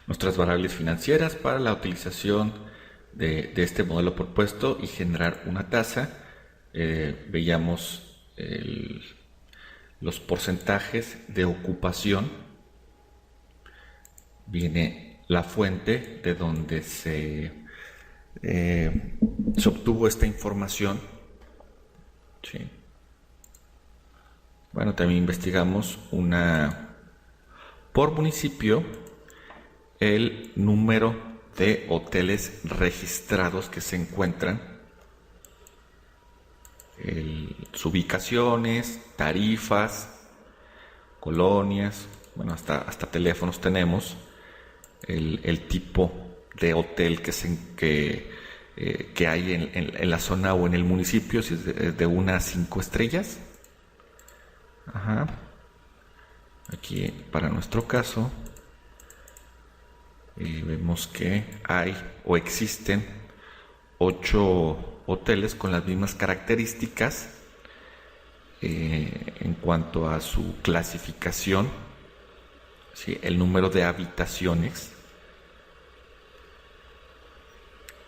nuestras variables financieras para la utilización de este modelo propuesto y generar una tasa. Veíamos los porcentajes de ocupación. Viene la fuente de donde se obtuvo esta información. Sí. Bueno, también investigamos por municipio el número de hoteles registrados que se encuentran, sus ubicaciones, tarifas, colonias, bueno, hasta teléfonos tenemos, el tipo de hotel que hay en la zona o en el municipio, si es de 1 a 5 estrellas. Ajá. Aquí, para nuestro caso, vemos que hay o existen 8 hoteles con las mismas características en cuanto a su clasificación, ¿sí? El número de habitaciones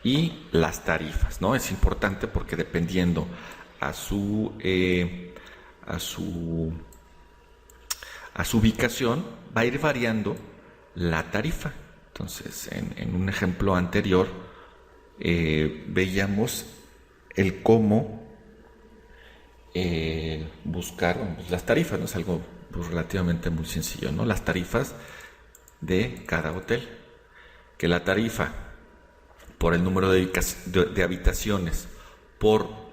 y las tarifas, ¿no? Es importante porque dependiendo a su ubicación va a ir variando la tarifa. Entonces, en un ejemplo anterior veíamos el cómo buscar las tarifas, ¿no? Es algo pues, relativamente muy sencillo, ¿no? Las tarifas de cada hotel. Que la tarifa por el número de habitaciones, por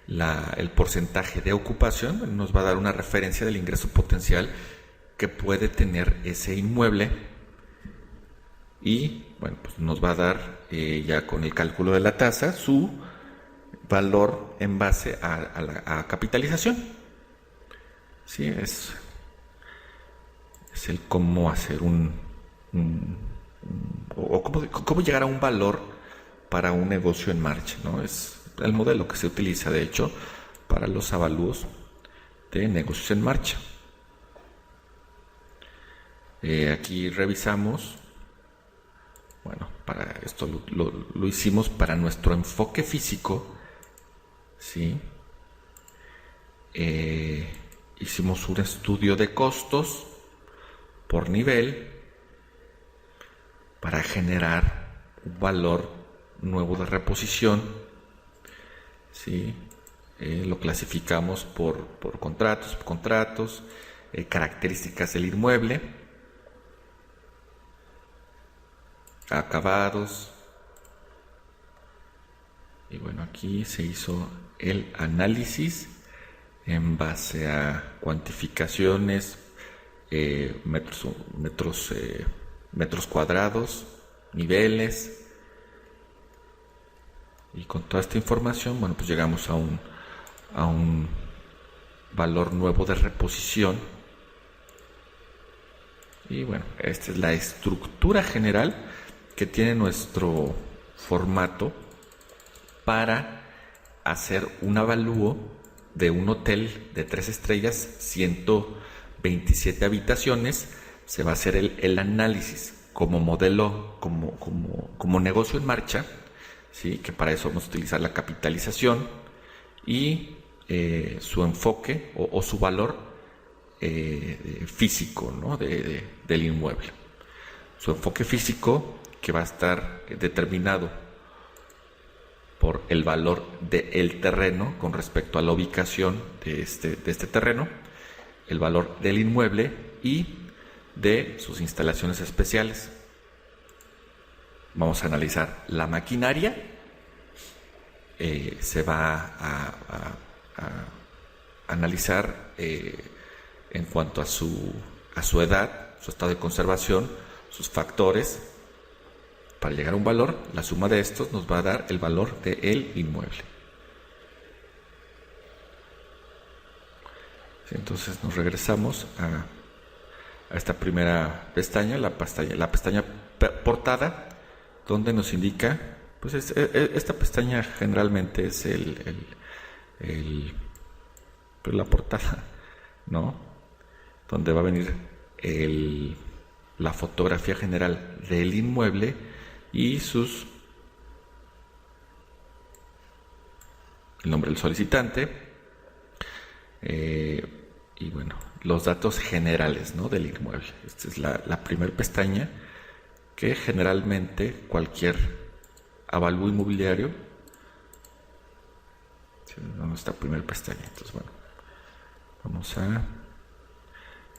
el porcentaje de ocupación, nos va a dar una referencia del ingreso potencial que puede tener ese inmueble y bueno, pues nos va a dar ya con el cálculo de la tasa su valor en base a capitalización. Sí, es el cómo hacer o cómo llegar a un valor para un negocio en marcha, ¿no? Es el modelo que se utiliza, de hecho, para los avalúos de negocios en marcha. Aquí revisamos, bueno, para esto lo hicimos para nuestro enfoque físico, ¿sí? Hicimos un estudio de costos por nivel para generar un valor nuevo de reposición, ¿sí? Lo clasificamos por contratos, características del inmueble, acabados, y bueno, aquí se hizo el análisis en base a cuantificaciones, metros cuadrados, niveles, y con toda esta información, bueno, pues llegamos a un valor nuevo de reposición. Y bueno, esta es la estructura general que tiene nuestro formato para hacer un avalúo de un hotel de 3 estrellas, 127 habitaciones. Se va a hacer el análisis como modelo, como negocio en marcha, ¿sí? Que para eso vamos a utilizar la capitalización y su enfoque o su valor físico, ¿no? del inmueble. Su enfoque físico, que va a estar determinado por el valor del terreno con respecto a la ubicación de este terreno, el valor del inmueble y de sus instalaciones especiales. Vamos a analizar la maquinaria. Se va a analizar en cuanto a su edad, su estado de conservación, sus factores. Para llegar a un valor, la suma de estos nos va a dar el valor del inmueble. Entonces nos regresamos a esta primera pestaña, la pestaña portada, donde nos indica, pues esta pestaña generalmente es pues la portada, ¿no? Donde va a venir la fotografía general del inmueble y el nombre del solicitante, y bueno, los datos generales, ¿no?, del inmueble. Esta es la primera pestaña que generalmente cualquier avalúo inmobiliario, ¿dónde está primera pestaña? Entonces, bueno, vamos a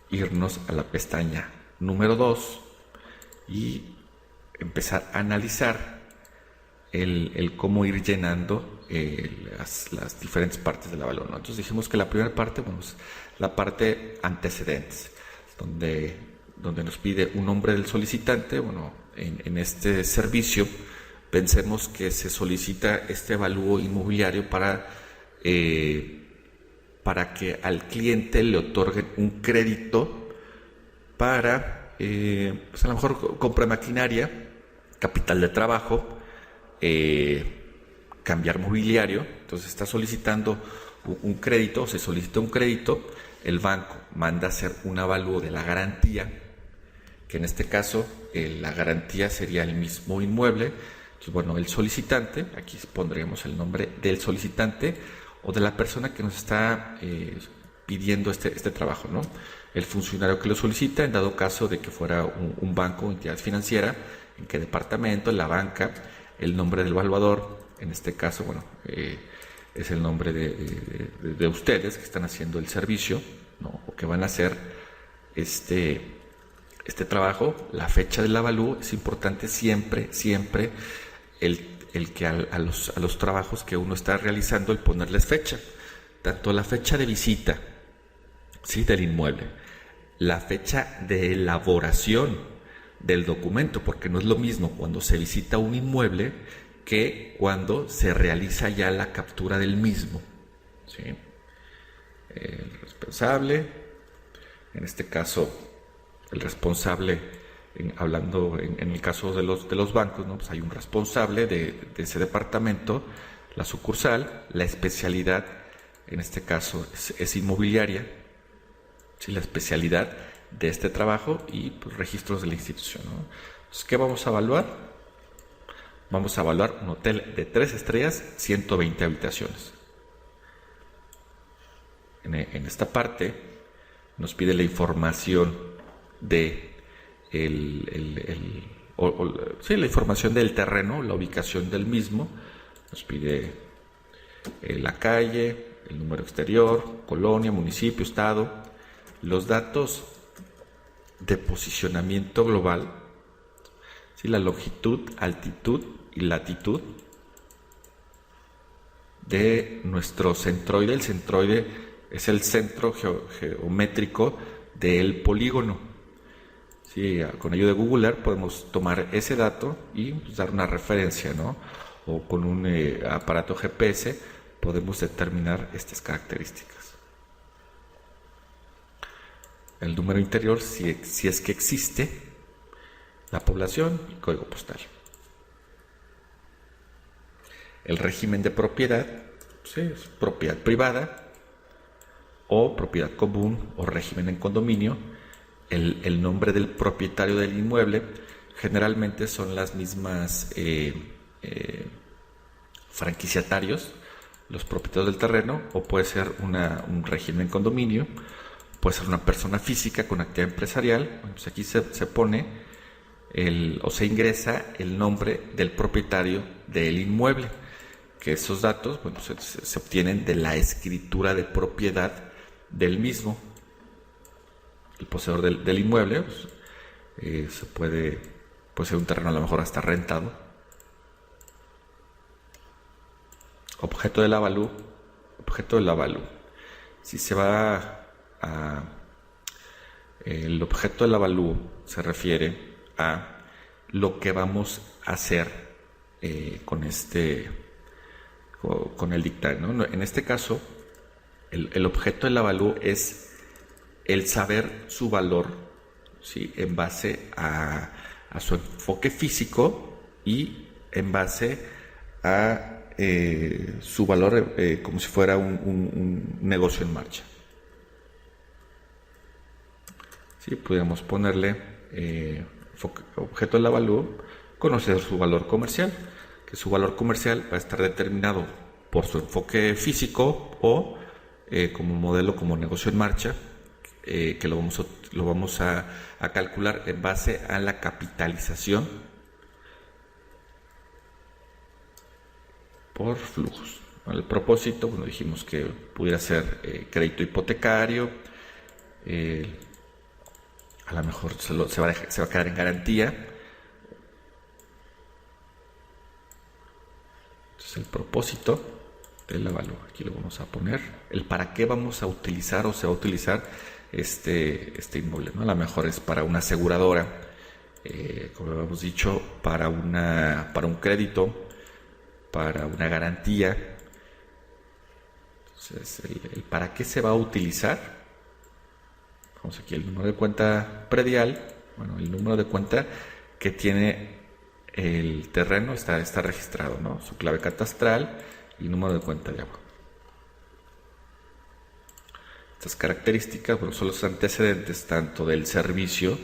irnos a la pestaña número 2 y empezar a analizar el cómo ir llenando las diferentes partes del avalúo, ¿no? Entonces dijimos que la primera parte, bueno, es la parte antecedentes, donde nos pide un nombre del solicitante. Bueno, en este servicio pensemos que se solicita este avalúo inmobiliario para que al cliente le otorguen un crédito para, pues a lo mejor compra maquinaria, capital de trabajo, cambiar mobiliario. Entonces está solicitando un crédito, o se solicita un crédito, el banco manda a hacer un avalúo de la garantía, que en este caso la garantía sería el mismo inmueble. Entonces, bueno, el solicitante, aquí pondríamos el nombre del solicitante o de la persona que nos está pidiendo este trabajo, ¿no? El funcionario que lo solicita, en dado caso de que fuera un banco o entidad financiera, en qué departamento, en la banca, el nombre del evaluador, en este caso, bueno, es el nombre de ustedes que están haciendo el servicio, ¿no?, o que van a hacer este trabajo. La fecha del avalúo es importante siempre el que a los trabajos que uno está realizando, el ponerles fecha, tanto la fecha de visita, ¿sí?, del inmueble, la fecha de elaboración del documento, porque no es lo mismo cuando se visita un inmueble que cuando se realiza ya la captura del mismo, ¿sí? El responsable, en este caso el responsable, hablando en el caso de los bancos, ¿no?, pues hay un responsable de ese departamento, la sucursal, la especialidad, en este caso es inmobiliaria, ¿sí?, la especialidad de este trabajo, y pues, registros de la institución, ¿no? Entonces, ¿qué vamos a evaluar? Vamos a evaluar un hotel de 3 estrellas, 120 habitaciones. En esta parte nos pide la información de la información del terreno, la ubicación del mismo. Nos pide la calle, el número exterior, colonia, municipio, estado, los datos de posicionamiento global, ¿sí?, la longitud, altitud y latitud de nuestro centroide. El centroide es el centro geométrico del polígono. Sí, con ayuda de Google Earth podemos tomar ese dato y pues, dar una referencia, ¿no? O con un aparato GPS podemos determinar estas características. El número interior, si es que existe, la población y código postal. El régimen de propiedad, ¿sí?, es propiedad privada o propiedad común o régimen en condominio. El nombre del propietario del inmueble, generalmente son las mismas franquiciatarios, los propietarios del terreno, o puede ser un régimen en condominio, puede ser una persona física con actividad empresarial. Pues aquí se pone o se ingresa el nombre del propietario del inmueble, que esos datos, bueno, se obtienen de la escritura de propiedad del mismo. El poseedor del inmueble, pues, puede ser un terreno a lo mejor hasta rentado. Objeto del avalúo. Si se va el objeto del avalúo se refiere a lo que vamos a hacer con el dictamen, ¿no? En este caso, el objeto del avalúo es el saber su valor, ¿sí?, en base a su enfoque físico y en base a su valor como si fuera un negocio en marcha. Sí, podríamos ponerle objeto del avalúo, conocer su valor comercial, que su valor comercial va a estar determinado por su enfoque físico o como modelo, como negocio en marcha, que lo vamos a calcular en base a la capitalización por flujos. El propósito, bueno, dijimos que pudiera ser crédito hipotecario, a lo mejor se va a quedar en garantía. Entonces el propósito del avalúo, aquí lo vamos a poner, el para qué vamos a utilizar o se va a utilizar este inmueble, ¿no? A lo mejor es para una aseguradora, como hemos dicho, para un crédito, para una garantía. Entonces el para qué se va a utilizar, vamos aquí el número de cuenta predial, bueno, el número de cuenta que tiene el terreno está registrado, ¿no? Su clave catastral y número de cuenta de agua. Estas características, bueno, son los antecedentes tanto del servicio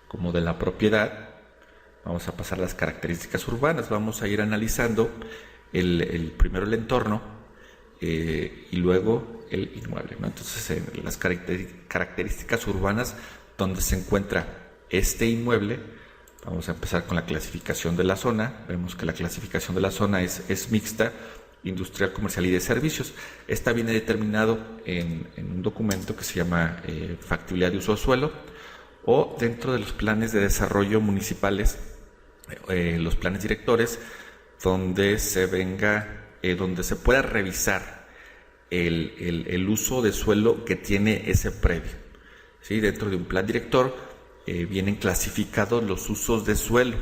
como de la propiedad. Vamos a pasar a las características urbanas, vamos a ir analizando primero el entorno y luego el inmueble, ¿no? Entonces, en las características urbanas donde se encuentra este inmueble, vamos a empezar con la clasificación de la zona. Vemos que la clasificación de la zona es mixta, industrial, comercial y de servicios. Esta viene determinado en un documento que se llama factibilidad de uso de suelo, o dentro de los planes de desarrollo municipales, los planes directores, donde se pueda revisar el uso de suelo que tiene ese predio, ¿sí? Dentro de un plan director vienen clasificados los usos de suelo,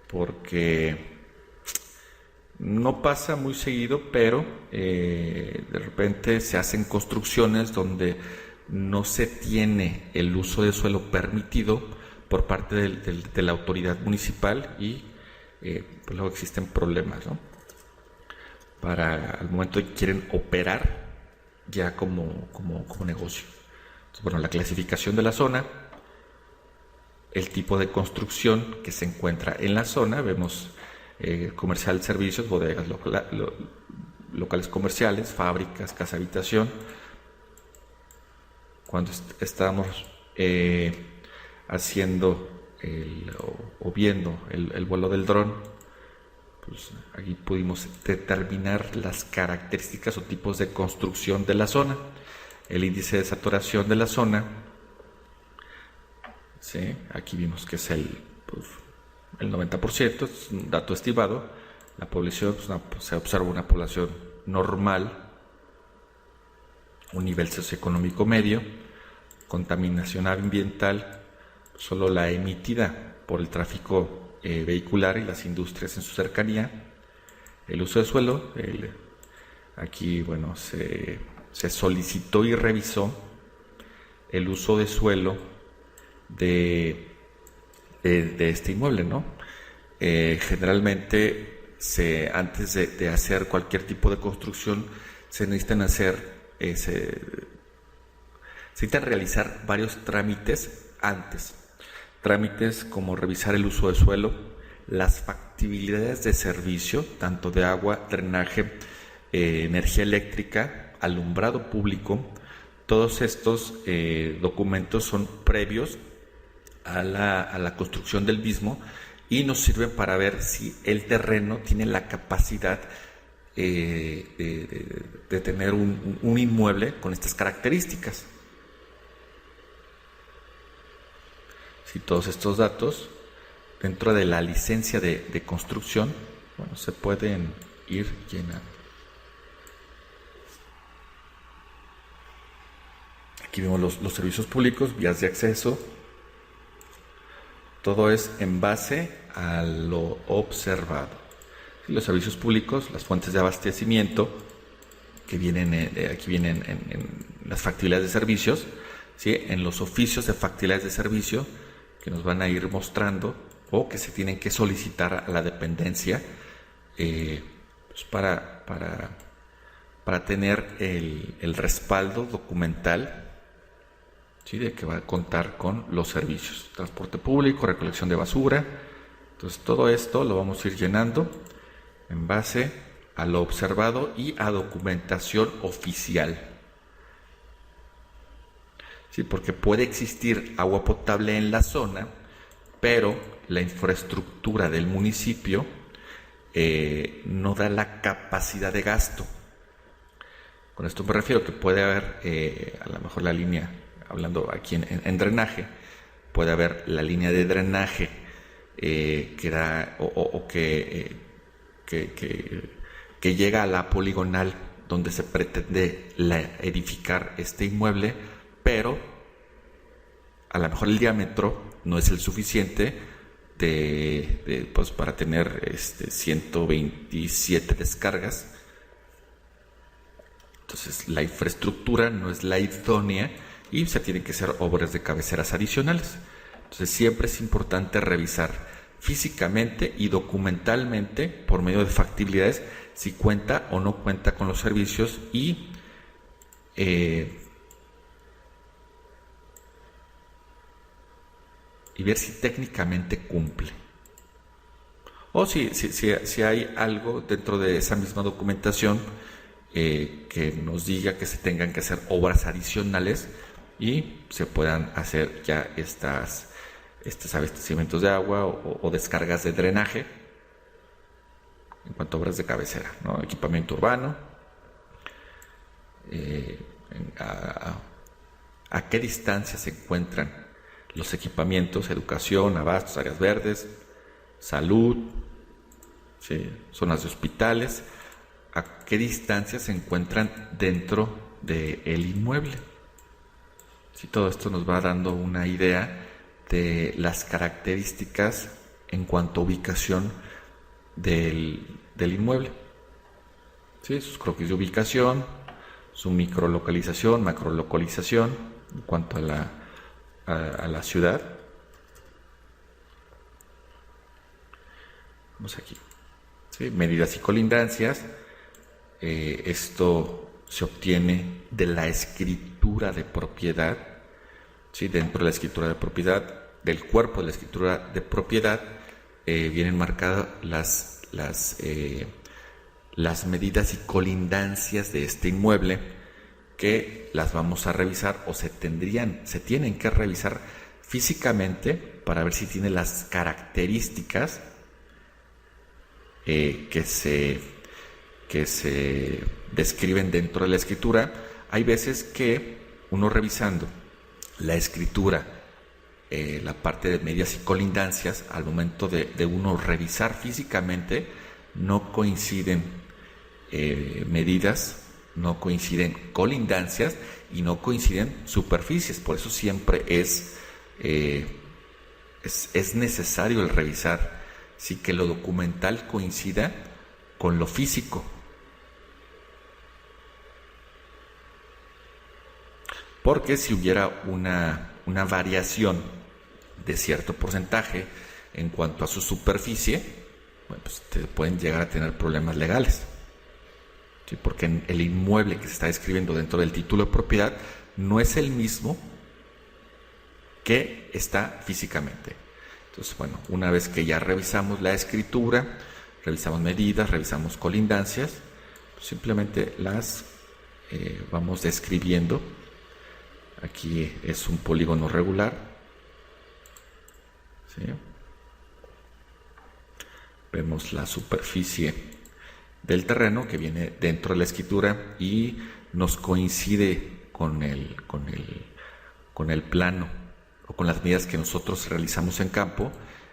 porque no pasa muy seguido, pero de repente se hacen construcciones donde no se tiene el uso de suelo permitido por parte de la autoridad municipal y pues luego existen problemas, ¿no? Al momento de que quieren operar ya como negocio. Entonces, bueno, la clasificación de la zona, el tipo de construcción que se encuentra en la zona, vemos comercial, servicios, bodegas, locales comerciales, fábricas, casa habitación. Cuando estábamos haciendo o viendo el vuelo del dron, pues aquí pudimos determinar las características o tipos de construcción de la zona, el índice de saturación de la zona, ¿sí? Aquí vimos que es el 90%, es un dato estimado. La población, se observa una población normal, un nivel socioeconómico medio, contaminación ambiental, solo la emitida por el tráfico vehicular y las industrias en su cercanía. El uso de suelo, aquí bueno, se solicitó y revisó el uso de suelo de este inmueble, ¿no? Generalmente antes de hacer cualquier tipo de construcción se necesitan realizar varios trámites antes. Trámites como revisar el uso de suelo, las factibilidades de servicio, tanto de agua, drenaje, energía eléctrica, alumbrado público. Todos estos documentos son previos a la construcción del mismo y nos sirven para ver si el terreno tiene la capacidad de tener un inmueble con estas características. Si todos estos datos dentro de la licencia de construcción, bueno, se pueden ir llenando. Aquí vemos los servicios públicos, vías de acceso. Todo es en base a lo observado. Y los servicios públicos, las fuentes de abastecimiento, que vienen aquí vienen en las factibilidades de servicios, ¿sí? En los oficios de factibilidades de servicio que nos van a ir mostrando o que se tienen que solicitar a la dependencia pues para tener el respaldo documental ¿sí? De que va a contar con los servicios, transporte público, recolección de basura. Entonces todo esto lo vamos a ir llenando en base a lo observado y a documentación oficial. Sí, porque puede existir agua potable en la zona, pero la infraestructura del municipio no da la capacidad de gasto. Con esto me refiero que puede haber, a lo mejor la línea, hablando aquí en drenaje, puede haber la línea de drenaje que da que llega a la poligonal donde se pretende edificar este inmueble, pero a lo mejor el diámetro no es el suficiente pues para tener 127 descargas. Entonces la infraestructura no es la idónea y se tienen que hacer obras de cabeceras adicionales. Entonces siempre es importante revisar físicamente y documentalmente por medio de factibilidades si cuenta o no cuenta con los servicios y ver si técnicamente cumple. O si hay algo dentro de esa misma documentación que nos diga que se tengan que hacer obras adicionales y se puedan hacer ya estos abastecimientos de agua o descargas de drenaje en cuanto a obras de cabecera, ¿no? Equipamiento urbano, a qué distancia se encuentran los equipamientos, educación, abastos, áreas verdes, salud, ¿sí? Zonas de hospitales, a qué distancia se encuentran dentro del inmueble. ¿Sí? Todo esto nos va dando una idea de las características en cuanto a ubicación del inmueble. ¿Sí? Sus croquis de ubicación, su microlocalización, macrolocalización en cuanto a la ciudad. Vamos aquí. ¿Sí? Medidas y colindancias. Esto se obtiene de la escritura de propiedad. ¿Sí? Dentro de la escritura de propiedad, del cuerpo de la escritura de propiedad, vienen marcadas las medidas y colindancias de este inmueble, que las vamos a revisar o se tienen que revisar físicamente para ver si tiene las características que se describen dentro de la escritura. Hay veces que uno revisando la escritura, la parte de medidas y colindancias, al momento de uno revisar físicamente, no coinciden medidas, no coinciden colindancias y no coinciden superficies. Por eso siempre es necesario el revisar, sí, que lo documental coincida con lo físico. Porque si hubiera una variación de cierto porcentaje en cuanto a su superficie, bueno, pues te pueden llegar a tener problemas legales. ¿Sí? Porque el inmueble que se está describiendo dentro del título de propiedad no es el mismo que está físicamente. Entonces, bueno, una vez que ya revisamos la escritura, revisamos medidas, revisamos colindancias, pues simplemente las vamos describiendo. Aquí es un polígono regular. ¿Sí? Vemos la superficie del terreno que viene dentro de la escritura y nos coincide con el plano o con las medidas que nosotros realizamos en campo.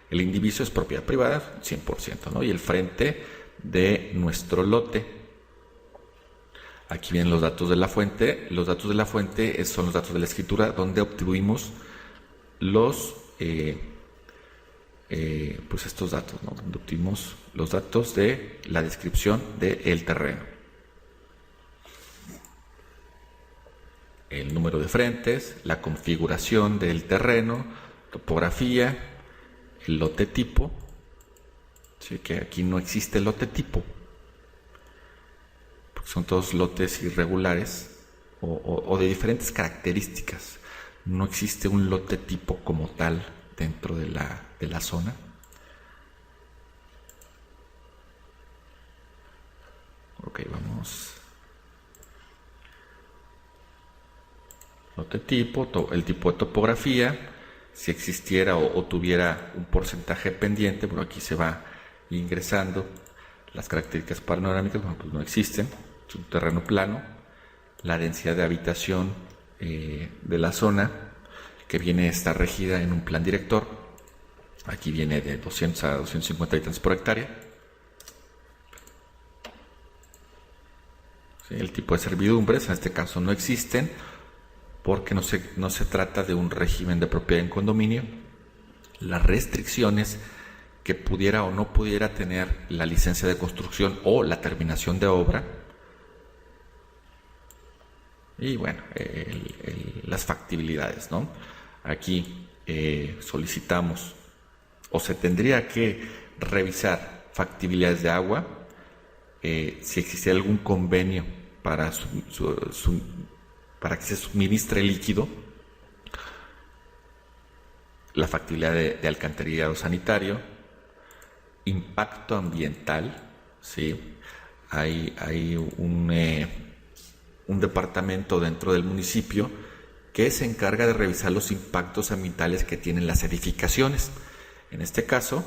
El indiviso es propiedad privada 100%, ¿no? Y el frente de nuestro lote. Aquí vienen los datos de la fuente. Los datos de la fuente son los datos de la escritura donde obtuvimos pues estos datos, ¿no? Donde obtuvimos los datos de la descripción del terreno. El número de frentes, la configuración del terreno, topografía, el lote tipo. ¿Sí? Que aquí no existe lote tipo, porque son todos lotes irregulares o de diferentes características. no existe un lote tipo como tal dentro de la zona. Ok, vamos. Lote tipo, el tipo de topografía. Si existiera o tuviera un porcentaje pendiente, bueno, aquí se va ingresando. Las características panorámicas, bueno, pues no existen. Es un terreno plano. La densidad de habitación de la zona, que está regida en un plan director. Aquí viene de 200 a 250 habitantes por hectárea. ¿Sí? El tipo de servidumbres, en este caso no existen, porque no se trata de un régimen de propiedad en condominio. Las restricciones que pudiera o no pudiera tener la licencia de construcción o la terminación de obra, y bueno, las factibilidades, ¿no? Aquí solicitamos, o se tendría que revisar factibilidades de agua, si existiera algún convenio para para que se suministre líquido, la factibilidad de alcantarillado sanitario, impacto ambiental, ¿sí? Hay un departamento dentro del municipio que se encarga de revisar los impactos ambientales que tienen las edificaciones. En este caso,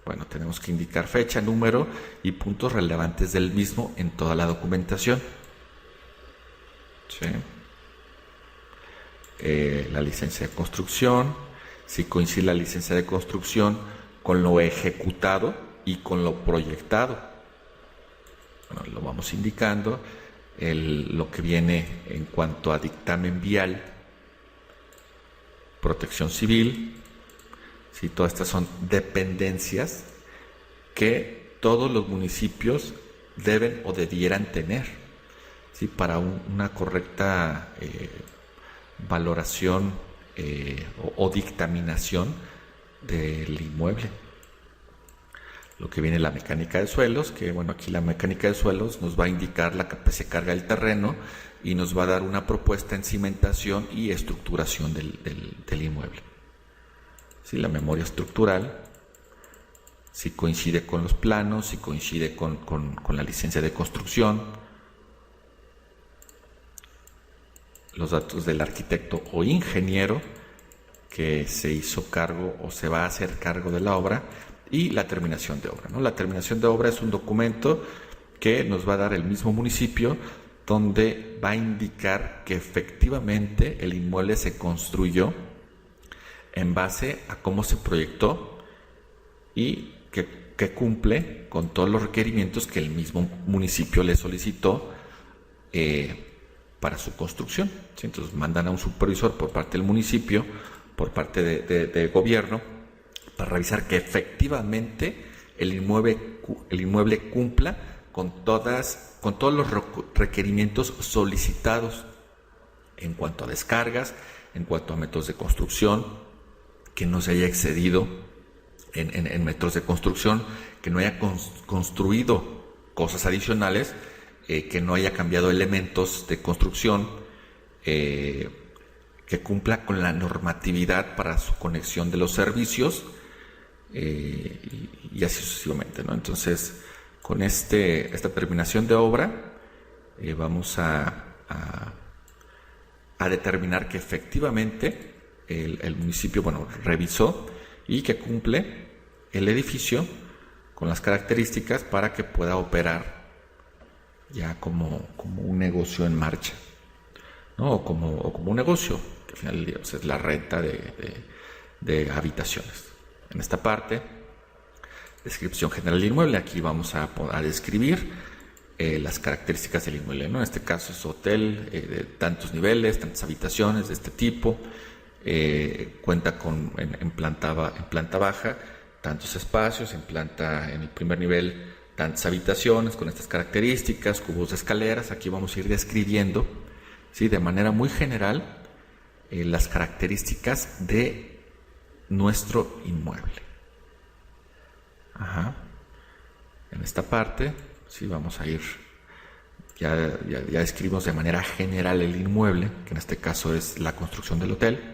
bueno, tenemos que indicar fecha, número y puntos relevantes del mismo en toda la documentación. ¿Sí? La licencia de construcción, si coincide la licencia de construcción con lo ejecutado y con lo proyectado. Bueno, lo vamos indicando. Lo que viene en cuanto a dictamen vial, protección civil, ¿sí? Todas estas son dependencias que todos los municipios deben o debieran tener, ¿sí? Para una correcta valoración o dictaminación del inmueble. Lo que viene la mecánica de suelos, que bueno, aquí la mecánica de suelos nos va a indicar la capacidad de carga del terreno y nos va a dar una propuesta en cimentación y estructuración del inmueble. ¿Sí? La memoria estructural, si coincide con los planos, si coincide con la licencia de construcción, los datos del arquitecto o ingeniero que se hizo cargo o se va a hacer cargo de la obra, y la terminación de obra, ¿no? La terminación de obra es un documento que nos va a dar el mismo municipio, donde va a indicar que efectivamente el inmueble se construyó en base a cómo se proyectó y que cumple con todos los requerimientos que el mismo municipio le solicitó para su construcción. ¿Sí? Entonces mandan a un supervisor por parte del municipio, por parte de gobierno, para revisar que efectivamente el inmueble cumpla con todos los requerimientos solicitados en cuanto a descargas, en cuanto a métodos de construcción, que no se haya excedido en metros de construcción, que no haya construido cosas adicionales, que no haya cambiado elementos de construcción, que cumpla con la normatividad para su conexión de los servicios, y así sucesivamente, ¿no? Entonces, con esta terminación de obra, vamos a determinar que efectivamente el municipio, bueno, revisó y que cumple el edificio con las características para que pueda operar ya como un negocio en marcha, ¿no? O como un negocio, que al final del día, pues, es la renta de habitaciones. En esta parte, descripción general del inmueble, aquí vamos a describir las características del inmueble, ¿no? En este caso es hotel de tantos niveles, tantas habitaciones de este tipo, cuenta con en planta baja tantos espacios, en el primer nivel tantas habitaciones con estas características, cubos de escaleras. Aquí vamos a ir describiendo, ¿sí? De manera muy general las características de nuestro inmueble. En esta parte, sí, vamos a ir ya describimos de manera general el inmueble, que en este caso es la construcción del hotel.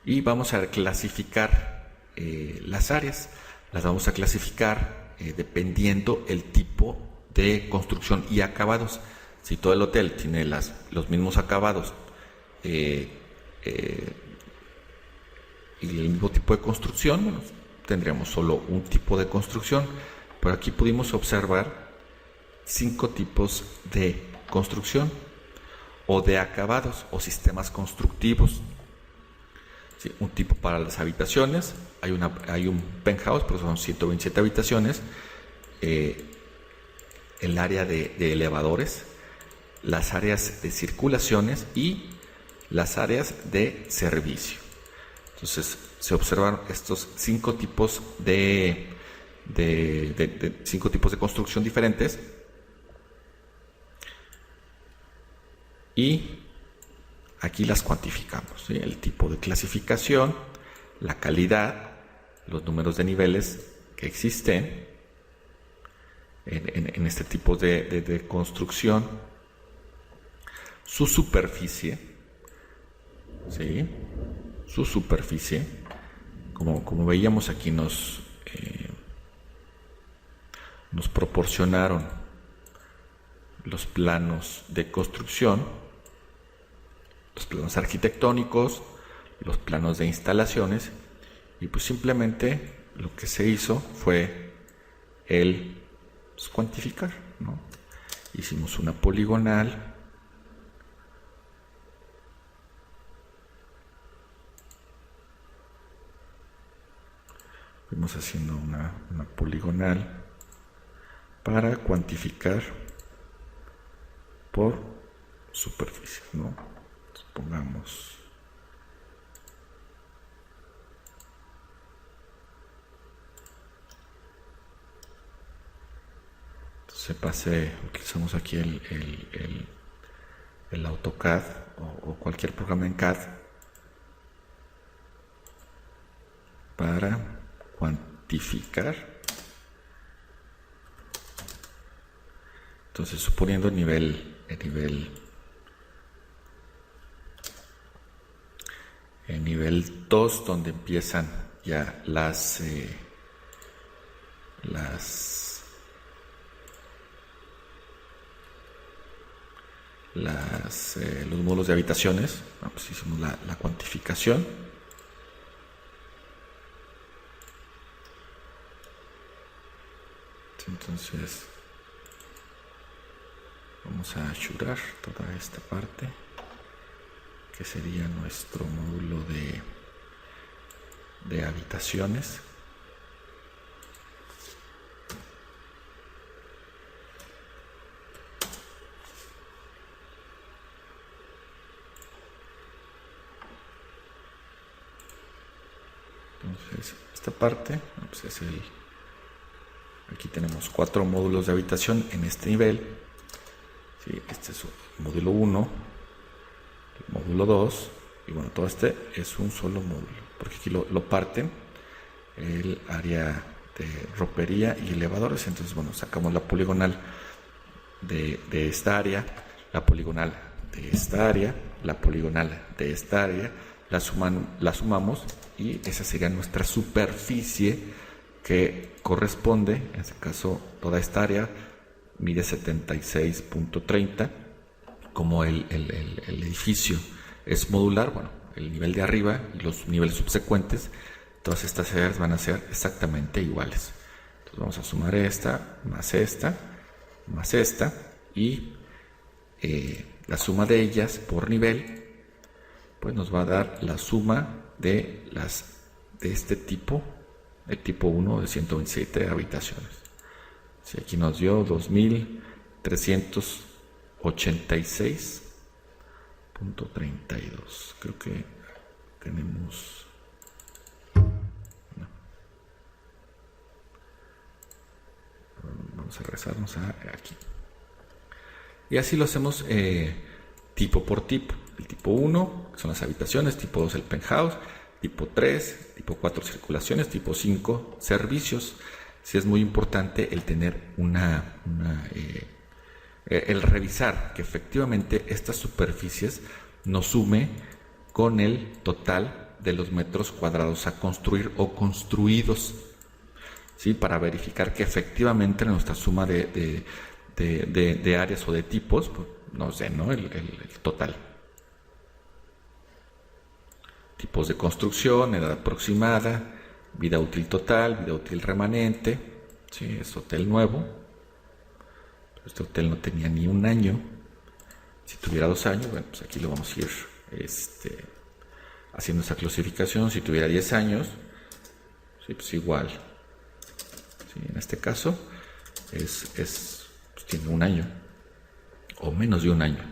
Y vamos a clasificar las áreas. Las vamos a clasificar dependiendo el tipo de construcción y acabados. Si todo el hotel tiene los mismos acabados y el mismo tipo de construcción, bueno, tendríamos solo un tipo de construcción. Pero aquí pudimos observar 5 tipos de construcción o de acabados o sistemas constructivos. Sí, un tipo para las habitaciones, hay un penthouse, pero son 127 habitaciones, el área de elevadores, las áreas de circulaciones y las áreas de servicio. Entonces se observan estos 5 tipos de 5 tipos de construcción diferentes, y aquí las cuantificamos, ¿sí? El tipo de clasificación, la calidad, los números de niveles que existen en este tipo de construcción, su superficie, ¿sí? Su superficie, como veíamos aquí nos proporcionaron los planos de construcción, los planos arquitectónicos, los planos de instalaciones, y pues simplemente lo que se hizo fue el cuantificar, ¿no? Hicimos una poligonal, fuimos haciendo una poligonal para cuantificar por superficie, ¿no? Pongamos utilizamos aquí el AutoCAD o cualquier programa en CAD para cuantificar. Entonces, suponiendo el nivel 2, donde empiezan ya los módulos de habitaciones. Pues hicimos la cuantificación. Entonces vamos a assurar toda esta parte, que sería nuestro módulo de habitaciones. Entonces esta parte pues es aquí tenemos 4 módulos de habitación en este nivel. Sí, este es el módulo 1, el módulo 2, y bueno, todo este es un solo módulo, porque aquí lo parten el área de ropería y elevadores. Entonces, bueno, sacamos la poligonal de esta área, la poligonal de esta área, la poligonal de esta área, la sumamos, y esa sería nuestra superficie, que corresponde, en este caso, toda esta área mide 76.30. Como el edificio es modular, bueno, el nivel de arriba y los niveles subsecuentes, todas estas áreas van a ser exactamente iguales. Entonces vamos a sumar esta, y la suma de ellas por nivel, pues nos va a dar la suma de este tipo, el tipo 1 de 127 habitaciones. Si aquí nos dio 2386.32. Creo que tenemos... No. Vamos a regresarnos aquí. Y así lo hacemos tipo por tipo. El tipo 1 son las habitaciones, tipo 2 el penthouse, tipo 3, tipo 4 circulaciones, tipo 5 servicios. Sí es muy importante el tener una el revisar que efectivamente estas superficies nos sume con el total de los metros cuadrados a construir o construidos, ¿sí? Para verificar que efectivamente nuestra suma de áreas o de tipos, pues, nos den, ¿no? el total. Tipos de construcción, edad aproximada, vida útil total, vida útil remanente, ¿sí? Es hotel nuevo. Este hotel no tenía ni un año. Si tuviera 2 años, bueno, pues aquí lo vamos a ir haciendo esa clasificación. Si tuviera 10 años, sí, pues igual. Sí, en este caso pues tiene 1 año o menos de 1 año.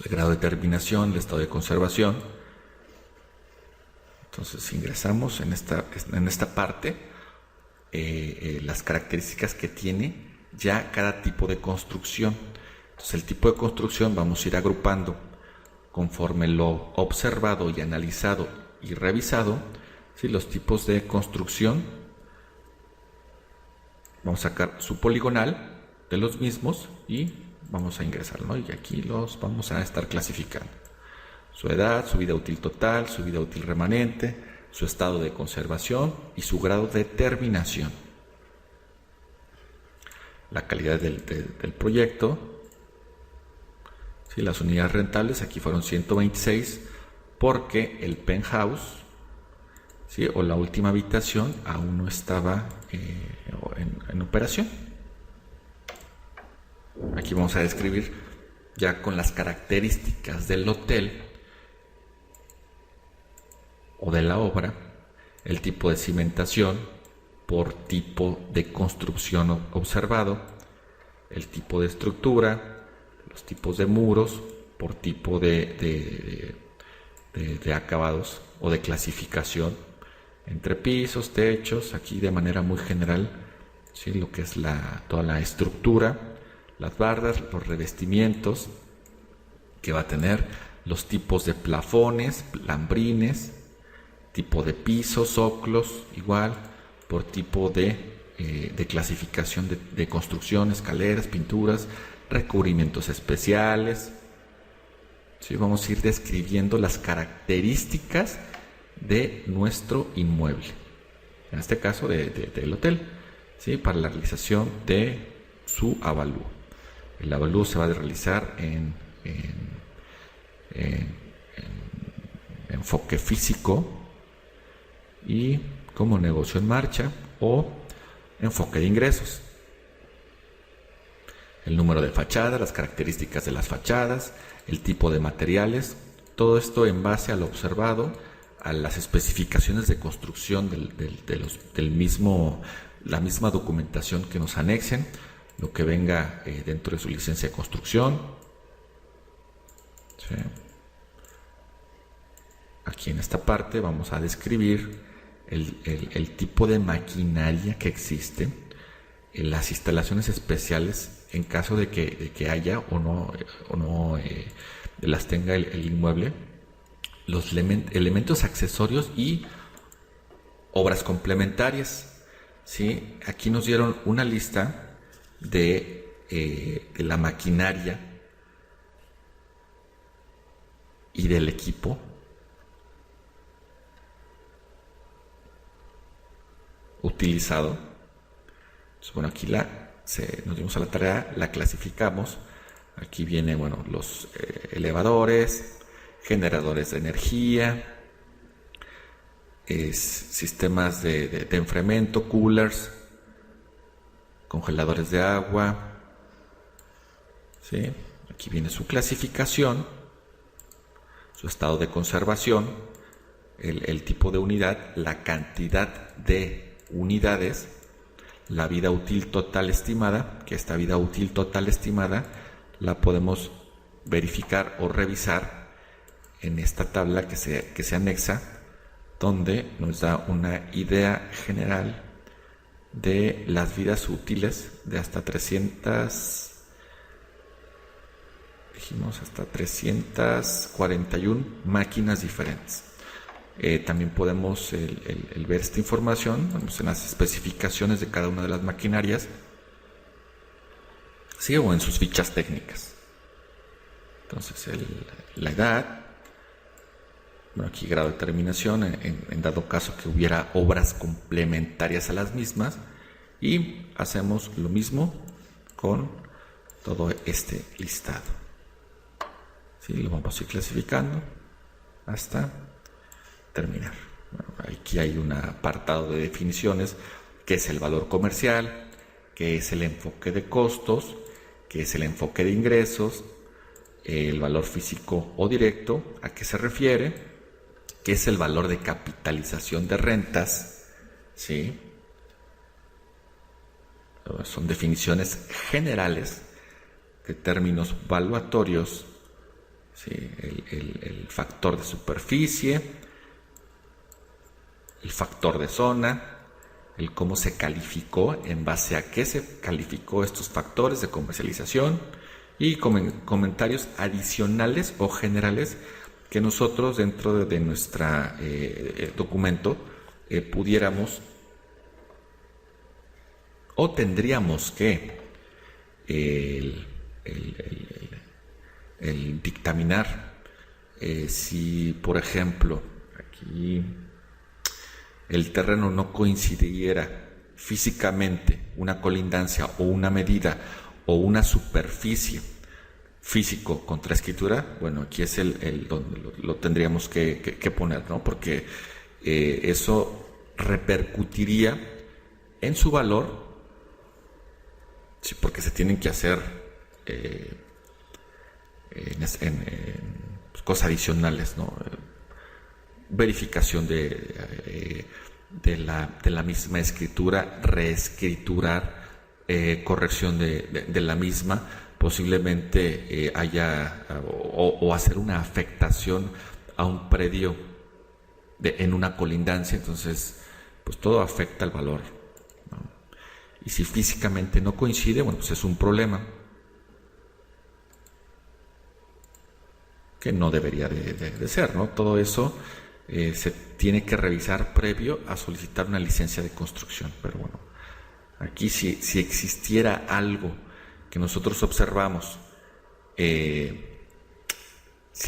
El grado de terminación, el estado de conservación. Entonces ingresamos en esta parte las características que tiene ya cada tipo de construcción. Entonces el tipo de construcción vamos a ir agrupando conforme lo observado y analizado y revisado, ¿sí? Los tipos de construcción. Vamos a sacar su poligonal de los mismos y vamos a ingresar, ¿no? Y aquí los vamos a estar clasificando. Su edad, su vida útil total, su vida útil remanente, su estado de conservación y su grado de terminación. La calidad del proyecto. Sí, las unidades rentables aquí fueron 126 porque el penthouse, ¿sí? O la última habitación aún no estaba en operación. Aquí vamos a describir ya con las características del hotel o de la obra, el tipo de cimentación por tipo de construcción observado, el tipo de estructura, los tipos de muros por tipo de acabados o de clasificación entre pisos, techos, aquí de manera muy general, ¿sí? Lo que es toda la estructura, las bardas, los revestimientos que va a tener, los tipos de plafones, lambrines, tipo de pisos, zócalos, igual, por tipo de clasificación de construcción, escaleras, pinturas, recubrimientos especiales. ¿Sí? Vamos a ir describiendo las características de nuestro inmueble, en este caso del hotel, ¿sí? Para la realización de su avalúo. El avalúo se va a realizar en enfoque físico y como negocio en marcha o enfoque de ingresos. El número de fachadas, las características de las fachadas, el tipo de materiales, todo esto en base a lo observado, a las especificaciones de construcción la misma documentación que nos anexen, lo que venga dentro de su licencia de construcción. ¿Sí? Aquí en esta parte vamos a describir el tipo de maquinaria que existe, las instalaciones especiales en caso de que haya o no las tenga el inmueble, los elementos accesorios y obras complementarias. ¿Sí? Aquí nos dieron una lista de la maquinaria y del equipo utilizado. Entonces, bueno, aquí nos dimos a la tarea, la clasificamos. Aquí viene, bueno, los elevadores, generadores de energía, sistemas de enfriamiento, coolers, congeladores de agua. ¿Sí? Aquí viene su clasificación, su estado de conservación, el tipo de unidad, la cantidad de unidades, la vida útil total estimada, que esta vida útil total estimada la podemos verificar o revisar en esta tabla que se anexa, donde nos da una idea general de las vidas útiles de hasta 341 máquinas diferentes. También podemos el ver esta información, vamos en las especificaciones de cada una de las maquinarias. ¿sí? O en sus fichas técnicas. Entonces, la edad, bueno, aquí grado de terminación, en dado caso que hubiera obras complementarias a las mismas, y hacemos lo mismo con todo este listado. ¿Sí? Lo vamos a ir clasificando hasta terminar. Bueno, aquí hay un apartado de definiciones, que es el valor comercial, que es el enfoque de costos, que es el enfoque de ingresos, el valor físico o directo, a qué se refiere, que es el valor de capitalización de rentas, ¿sí? Son definiciones generales de términos valuatorios, ¿sí? El factor de superficie, el factor de zona, el cómo se calificó, en base a qué se calificó estos factores de comercialización, y comentarios adicionales o generales que nosotros dentro de nuestro documento pudiéramos o tendríamos que el dictaminar si, por ejemplo, aquí el terreno no coincidiera físicamente, una colindancia o una medida o una superficie físico contra escritura. Bueno, aquí es donde lo tendríamos que poner, ¿no? Porque eso repercutiría en su valor, sí, porque se tienen que hacer cosas adicionales, ¿no? Verificación de la misma escritura, reescriturar, corrección de la misma, posiblemente haya o hacer una afectación a un predio en una colindancia. Entonces, pues todo afecta al valor, ¿no? Y si físicamente no coincide, bueno, pues es un problema que no debería de ser, ¿no? Todo eso se tiene que revisar previo a solicitar una licencia de construcción. Pero bueno, aquí si existiera algo que nosotros observamos, si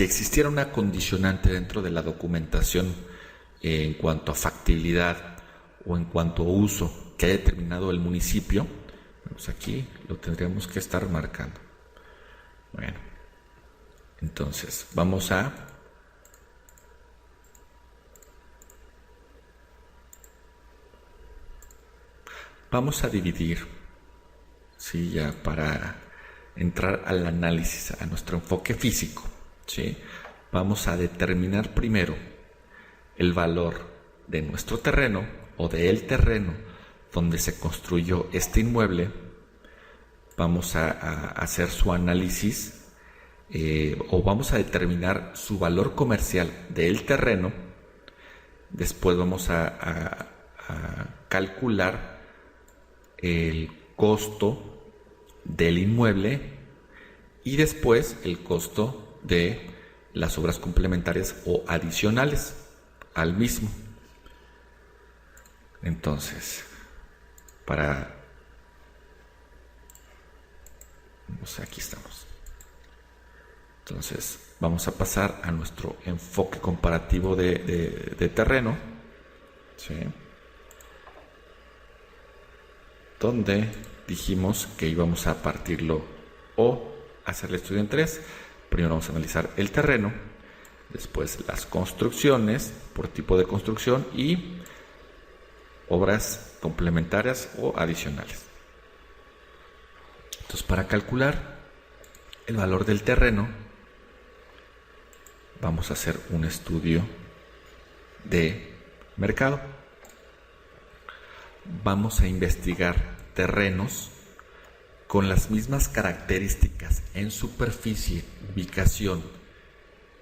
existiera una condicionante dentro de la documentación en cuanto a factibilidad o en cuanto a uso que haya determinado el municipio, pues aquí lo tendríamos que estar marcando. Bueno, entonces vamos a dividir, ¿sí? Ya para entrar al análisis, a nuestro enfoque físico, ¿sí? Vamos a determinar primero el valor de nuestro terreno o del terreno donde se construyó este inmueble. Vamos a hacer su análisis o vamos a determinar su valor comercial del terreno. Después vamos a calcular el costo del inmueble y después el costo de las obras complementarias o adicionales al mismo. Entonces, aquí estamos. Entonces, vamos a pasar a nuestro enfoque comparativo de terreno, ¿sí? Donde dijimos que íbamos a partirlo o hacer el estudio en tres. Primero vamos a analizar el terreno, después las construcciones por tipo de construcción y obras complementarias o adicionales. Entonces, para calcular el valor del terreno, vamos a hacer un estudio de mercado. Vamos a investigar terrenos con las mismas características en superficie, ubicación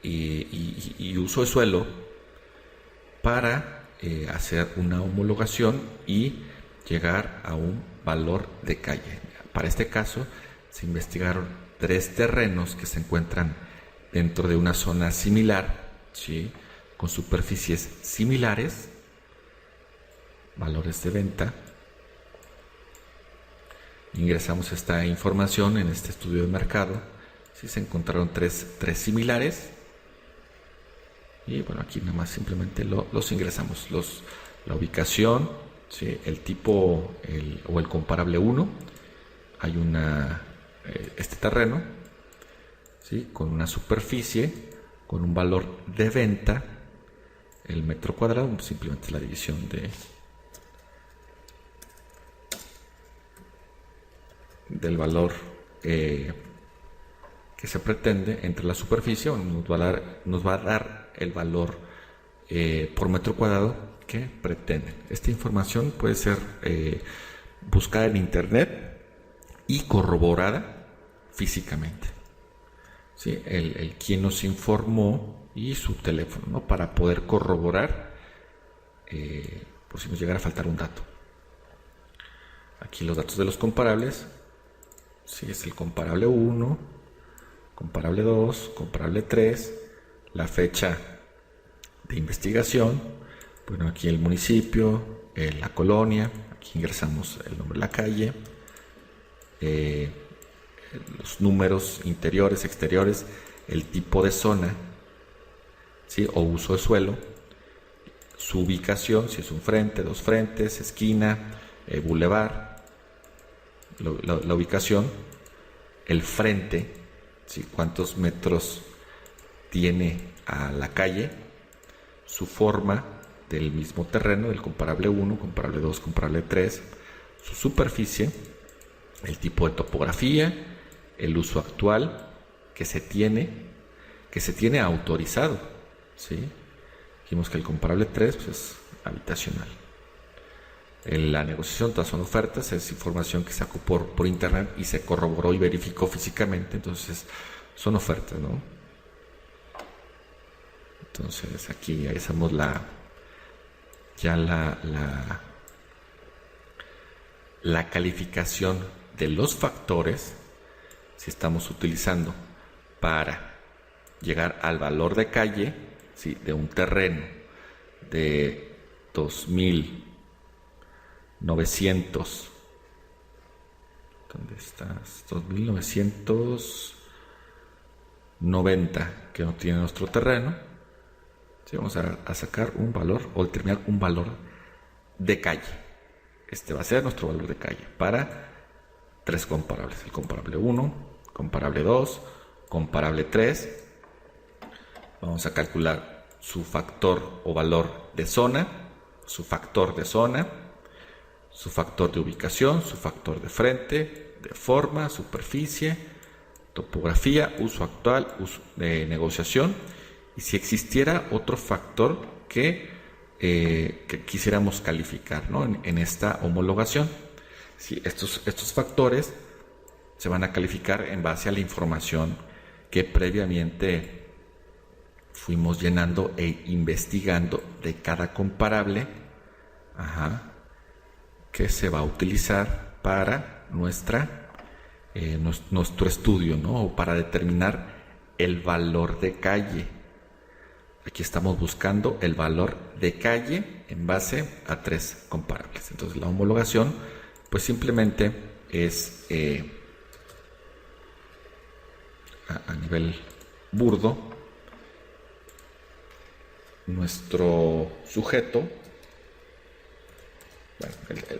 y uso de suelo para hacer una homologación y llegar a un valor de calle. Para este caso se investigaron 3 terrenos que se encuentran dentro de una zona similar, ¿sí? Con superficies similares, valores de venta, Ingresamos esta información en este estudio de mercado. Si se encontraron tres similares. Y bueno, aquí nada más simplemente los ingresamos. La ubicación, ¿sí? El tipo o el comparable 1. Hay este terreno, ¿sí? Con una superficie, con un valor de venta. El metro cuadrado simplemente es la división del valor que se pretende entre la superficie. Nos va a dar el valor por metro cuadrado que pretenden. Esta información puede ser buscada en internet y corroborada físicamente, ¿sí? El quien nos informó y su teléfono, ¿no? Para poder corroborar por si nos llegara a faltar un dato. Aquí los datos de los comparables. Sí, es el comparable 1, comparable 2, comparable 3, la fecha de investigación, bueno, aquí el municipio, la colonia, aquí ingresamos el nombre de la calle, los números interiores, exteriores, el tipo de zona, ¿sí? O uso de suelo, su ubicación, si es un frente, dos frentes, esquina, bulevar, la ubicación, el frente, ¿sí? Cuántos metros tiene a la calle, su forma del mismo terreno, del comparable 1, comparable 2, comparable 3, su superficie, el tipo de topografía, el uso actual que se tiene autorizado, ¿sí? Dijimos que el comparable 3 pues, es habitacional. La negociación, todas son ofertas, es información que sacó por internet y se corroboró y verificó físicamente, entonces son ofertas, ¿no? Entonces aquí hacemos la calificación de los factores, si estamos utilizando para llegar al valor de calle, ¿sí? De un terreno de 2.900. ¿Dónde estás? 2.990 que no tiene nuestro terreno. Sí, vamos a sacar un valor o determinar un valor de calle. Este va a ser nuestro valor de calle para tres comparables. El comparable 1, comparable 2, comparable 3. Vamos a calcular su factor o valor de zona, su factor de zona, su factor de ubicación, su factor de frente, de forma, superficie, topografía, uso actual, uso de negociación, y si existiera otro factor que quisiéramos calificar, ¿no? en esta homologación. Si estos factores se van a calificar en base a la información que previamente fuimos llenando e investigando de cada comparable, que se va a utilizar para nuestro estudio, ¿no? O para determinar el valor de calle. Aquí estamos buscando el valor de calle en base a tres comparables. Entonces la homologación pues simplemente es a nivel burdo, nuestro sujeto. Bueno,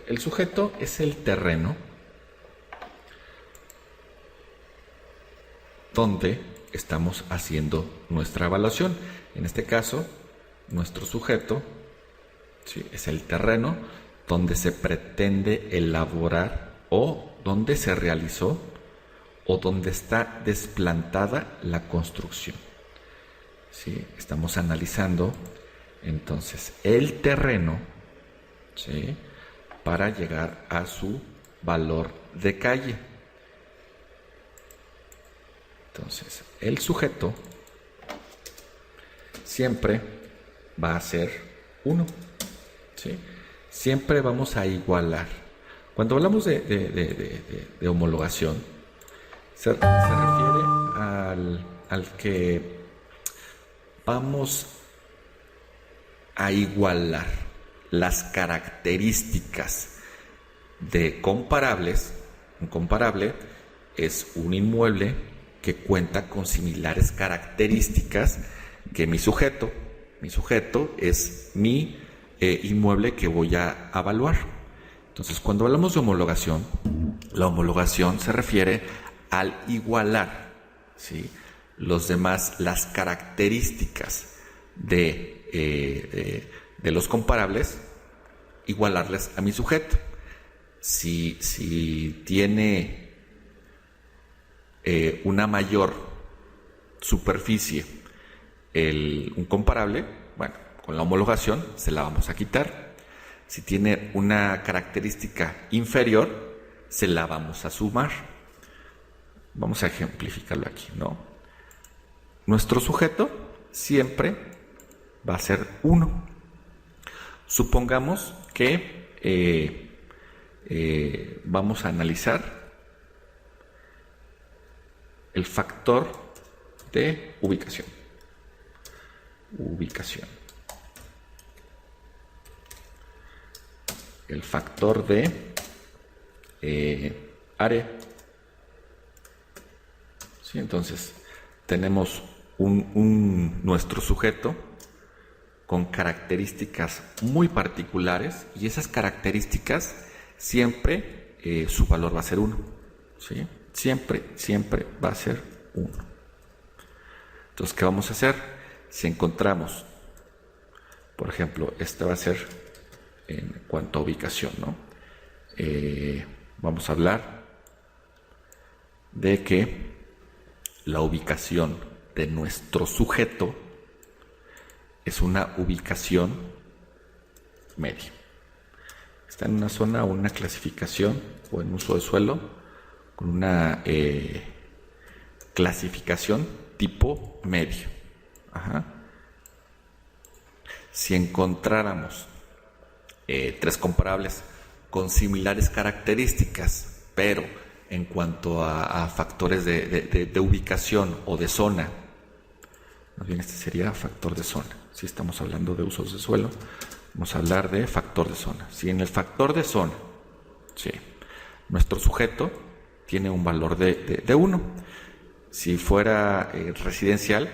el sujeto es el terreno donde estamos haciendo nuestra evaluación. En este caso, nuestro sujeto, ¿sí? Es el terreno donde se pretende elaborar o donde se realizó o donde está desplantada la construcción. ¿Sí? Estamos analizando entonces el terreno, ¿sí? Para llegar a su valor de calle. Entonces, el sujeto siempre va a ser 1, ¿sí? Siempre vamos a igualar. Cuando hablamos de homologación, se refiere al que vamos a igualar las características de comparables, Un comparable es un inmueble que cuenta con similares características que mi sujeto. Mi sujeto es mi inmueble que voy a evaluar. Entonces, cuando hablamos de homologación, la homologación se refiere al igualar, ¿sí?, las características de los comparables, igualarles a mi sujeto. Si tiene una mayor superficie un comparable, bueno, con la homologación se la vamos a quitar. Si tiene una característica inferior, se la vamos a sumar. Vamos a ejemplificarlo aquí, ¿no? Nuestro sujeto siempre va a ser 1. Supongamos que vamos a analizar el factor de ubicación. El factor de área. ¿Sí? Entonces, tenemos nuestro sujeto con características muy particulares, y esas características siempre su valor va a ser 1. ¿Sí? Siempre va a ser 1. Entonces, ¿qué vamos a hacer? Si encontramos, por ejemplo, esta va a ser en cuanto a ubicación, ¿no? Vamos a hablar de que la ubicación de nuestro sujeto es una ubicación media. Está en una zona o una clasificación o en uso de suelo con una clasificación tipo medio. Ajá. Si encontráramos 3 comparables con similares características, pero en cuanto a factores de ubicación o de zona, más bien este sería factor de zona. Si estamos hablando de usos de suelo, vamos a hablar de factor de zona. Si en el factor de zona, sí, nuestro sujeto tiene un valor de 1. Si fuera residencial,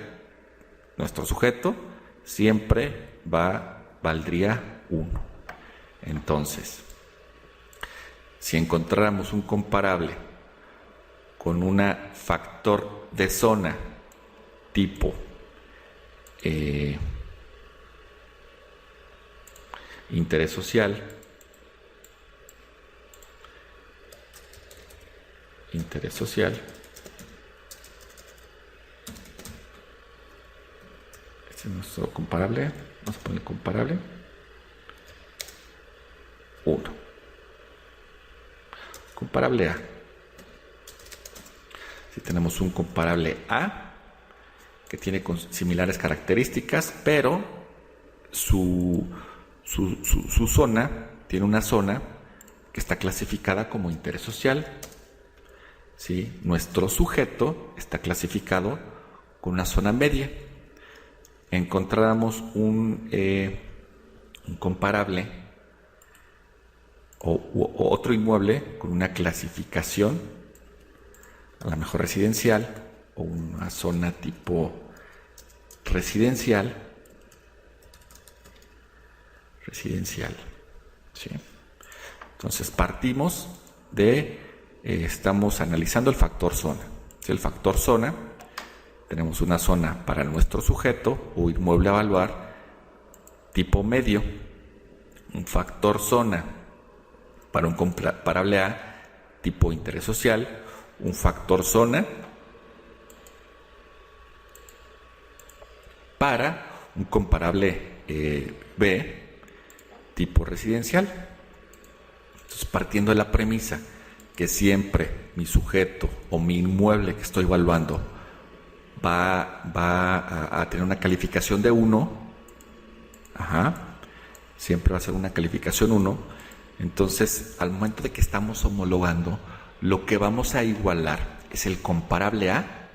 nuestro sujeto siempre valdría 1. Entonces, si encontráramos un comparable con un factor de zona tipo interés social, este es nuestro comparable, vamos a poner comparable 1. Comparable A. Si tenemos un comparable A que tiene similares características, pero su zona tiene una zona que está clasificada como interés social. ¿Sí? Nuestro sujeto está clasificado con una zona media. Encontramos un comparable o otro inmueble con una clasificación, a lo mejor residencial, o una zona tipo residencial, ¿sí? Entonces partimos de, estamos analizando el factor zona. ¿Sí? El factor zona, tenemos una zona para nuestro sujeto o inmueble a evaluar tipo medio, un factor zona para un comparable A tipo interés social, un factor zona para un comparable B tipo residencial. Entonces, partiendo de la premisa que siempre mi sujeto o mi inmueble que estoy evaluando va a tener una calificación de 1, siempre va a ser una calificación 1. Entonces, al momento de que estamos homologando, lo que vamos a igualar es el comparable A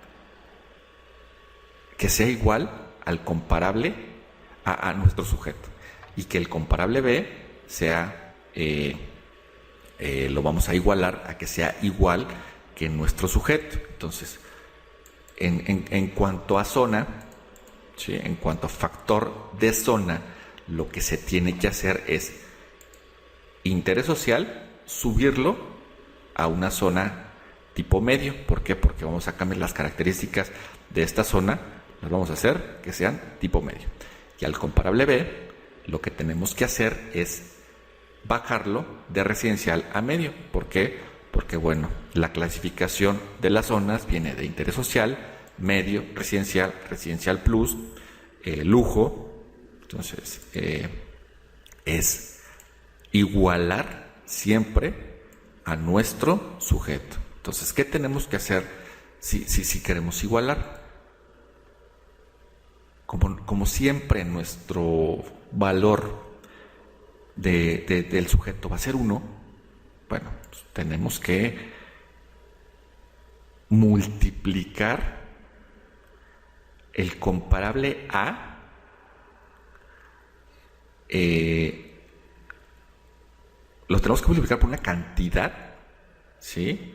que sea igual al comparable a nuestro sujeto, y que el comparable B sea lo vamos a igualar a que sea igual que nuestro sujeto. Entonces, en cuanto a zona, ¿sí? En cuanto a factor de zona, lo que se tiene que hacer es interés social, subirlo a una zona tipo medio. ¿Por qué? Porque vamos a cambiar las características de esta zona, las vamos a hacer que sean tipo medio. Y al comparable B, lo que tenemos que hacer es bajarlo de residencial a medio. ¿Por qué? Porque, bueno, la clasificación de las zonas viene de interés social, medio, residencial, residencial plus, lujo. Entonces, es igualar siempre a nuestro sujeto. Entonces, ¿qué tenemos que hacer si queremos igualar? Como siempre, nuestro valor del sujeto va a ser 1, bueno, pues tenemos que multiplicar el comparable A lo tenemos que multiplicar por una cantidad, ¿sí?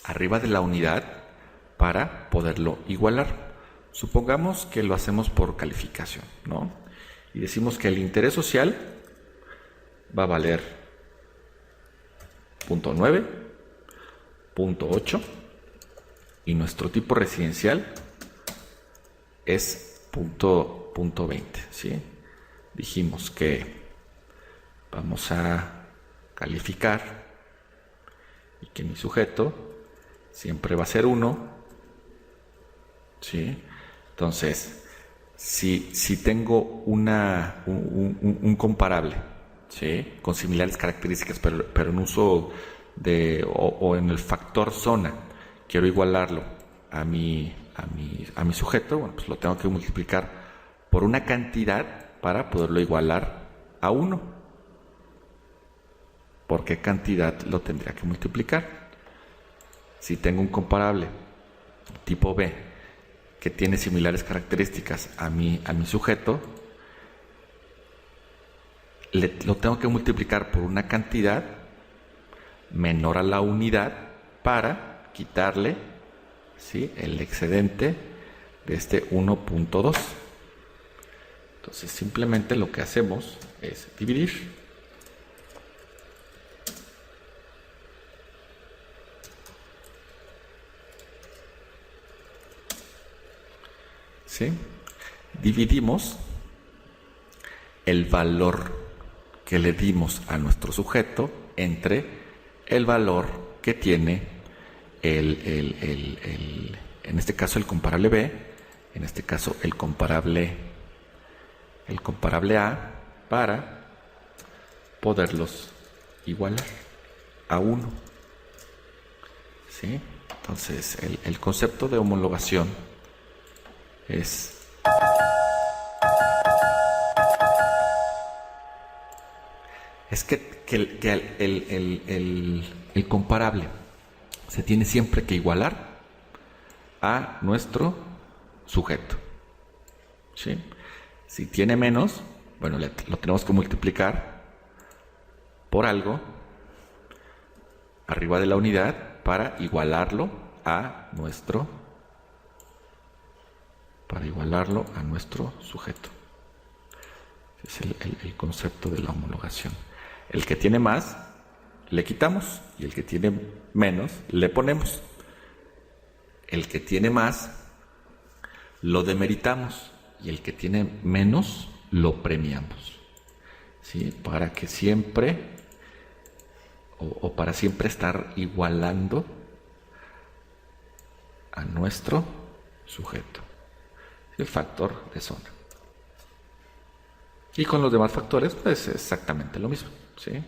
Arriba de la unidad para poderlo igualar. Supongamos que lo hacemos por calificación, ¿no? Y decimos que el interés social va a valer 0.9, 0.8 y nuestro tipo residencial es 0.20, ¿sí? Dijimos que vamos a calificar y que mi sujeto siempre va a ser 1, ¿sí? Entonces, si tengo un comparable, ¿sí? Con similares características, pero en uso o en el factor zona, quiero igualarlo a mi sujeto, bueno, pues lo tengo que multiplicar por una cantidad para poderlo igualar a 1. ¿Por qué cantidad lo tendría que multiplicar? Si tengo un comparable tipo B que tiene similares características a mi sujeto, lo tengo que multiplicar por una cantidad menor a la unidad para quitarle, ¿sí?, el excedente de este 1.2. Entonces simplemente lo que hacemos es dividir. ¿Sí? Dividimos el valor que le dimos a nuestro sujeto entre el valor que tiene en este caso el comparable B, en este caso el comparable A, para poderlos igualar a 1. ¿Sí? Entonces el concepto de homologación es que el comparable se tiene siempre que igualar a nuestro sujeto, ¿sí? Si tiene menos, bueno, lo tenemos que multiplicar por algo arriba de la unidad para igualarlo a nuestro sujeto. Es el concepto de la homologación. El que tiene más, le quitamos, y el que tiene menos, le ponemos. El que tiene más, lo demeritamos, y el que tiene menos, lo premiamos. ¿Sí? Para que siempre, o para siempre estar igualando a nuestro sujeto. El factor de zona. Y con los demás factores, pues exactamente lo mismo, ¿sí?